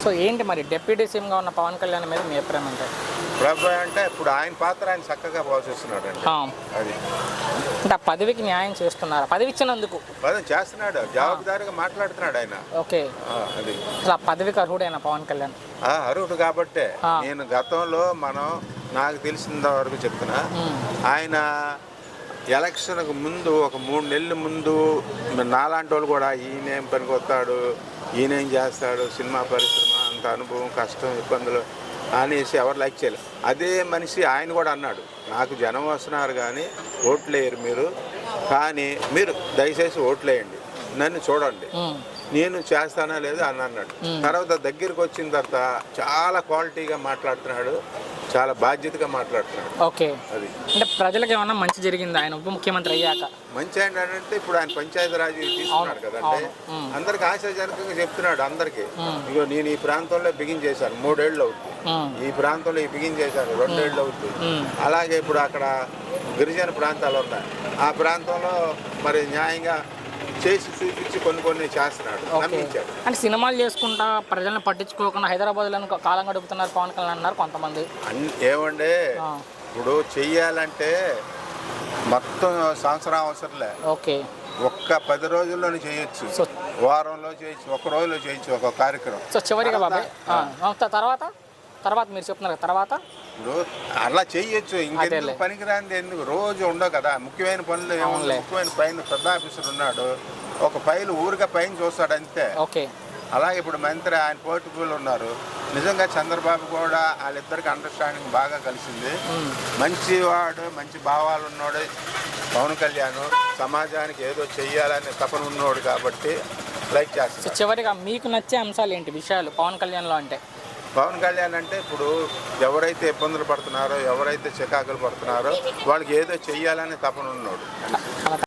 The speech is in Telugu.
సో ఏంటి మరి డిప్యూటీ సీఎంగా ఉన్న పవన్ కళ్యాణ్ మీద మీ అభిప్రాయం అంటే? ప్రభు అంటే ఇప్పుడు ఆయన పాత్ర ఆయన చక్కగా పోషిస్తున్నాడు అండి. అది అంటే ఆ పదవికి న్యాయం చేస్తున్నారా? పదవి ఇచ్చినందుకు పదవి చేస్తున్నాడు, జవాబుదారీగా మాట్లాడుతున్నాడు ఆయన. ఓకే, అది అసలు ఆ పదవికి అర్హుడైన పవన్ కళ్యాణ్ అర్హుడు కాబట్టే నేను గతంలో నాకు తెలిసిన వరకు చెప్తున్నా, ఆయన ఎలక్షన్కు ముందు ఒక 3 నెలల ముందు నాలాంటి వాళ్ళు కూడా ఈయనేం పనికొస్తాడు, ఈయనేం చేస్తాడు, సినిమా పరిశ్రమ అంత అనుభవం కష్టం ఇబ్బందులు అనేసి ఎవరు లైక్ చేయలేదు. అదే మనిషి ఆయన కూడా అన్నాడు, నాకు జనం వస్తున్నారు కానీ ఓట్లేయరు మీరు, కానీ మీరు దయచేసి ఓట్లేయండి, నన్ను చూడండి, నేను చేస్తానా లేదు అని అన్నాడు. తర్వాత దగ్గరికి వచ్చిన తర్వాత చాలా క్వాలిటీగా మాట్లాడుతున్నాడు, చాలా బాధ్యతగా మాట్లాడుతున్నాడు. ఓకే, అది అంటే ప్రజలకు ఏమన్నా మంచి జరిగింది ఆయన ఉప ముఖ్యమంత్రి అయ్యాక? మంచి ఏంటంటే ఇప్పుడు ఆయన పంచాయతీరాజ్ తీసుకున్నాడు కదంటే, అందరికి ఆశాజనకంగా చెప్తున్నాడు అందరికి, ఇగో నేను ఈ ప్రాంతంలో బిగిన్ చేశాను 3 ఏళ్ళు అవుతుంది, ఈ ప్రాంతంలో బిగిన్ చేశాను 2 ఏళ్ళు అవుతుంది. అలాగే ఇప్పుడు అక్కడ గిరిజన ప్రాంతాలు ఉన్నాయి, ఆ ప్రాంతంలో మరి న్యాయంగా చేసి చూపించి కొన్ని చేస్తున్నాడు, నమ్మించాడు. అంటే సినిమాలు చేసుకుంటా ప్రజలను పట్టించుకోకుండా హైదరాబాద్లో కాలం గడుపుతున్నారు పవన్ కళ్యాణ్ అన్నారు కొంతమంది. ఏమండే ఇప్పుడు చెయ్యాలంటే మొత్తం సంవత్సరం అవసరంలే. ఓకే, ఒక్క 10 రోజుల్లోనే చేయొచ్చు, వారంలో చేయొచ్చు, 1 రోజులో చేయొచ్చు ఒక కార్యక్రమం. సో చివరిగా బాబాయ్ తర్వాత మీరు చెప్తున్నారు తర్వాత ఇప్పుడు అలా చెయ్యొచ్చు, ఇంకెందుకు పనికిరాంది ఎందుకు, రోజు ఉండవు కదా ముఖ్యమైన పనులు. ముఖ్యమైన పైన పెద్ద ఆఫీసర్ ఉన్నాడు, ఒక ఫైల్ ఊరిగా పైన చూస్తాడు అంతే. ఓకే, అలాగే ఇప్పుడు మంత్రి ఆయన పోర్టుబుల్ ఉన్నారు, నిజంగా చంద్రబాబు కూడా వాళ్ళిద్దరికి అండర్స్టాండింగ్ బాగా కలిసింది. మంచివాడు, మంచి భావాలు ఉన్నాడు పవన్ కళ్యాణ్, సమాజానికి ఏదో చెయ్యాలనే తపన ఉన్నవాడు కాబట్టి లైక్ చేస్తాడు. చివరిగా మీకు నచ్చే అంశాలు ఏంటి విషయాలు పవన్ కళ్యాణ్లో అంటే? పవన్ కళ్యాణ్ అంటే ఇప్పుడు ఎవరైతే ఇబ్బందులు పడుతున్నారో, ఎవరైతే చికాకులు పడుతున్నారో వాళ్ళకి ఏదో చెయ్యాలని తపన ఉన్నాడు.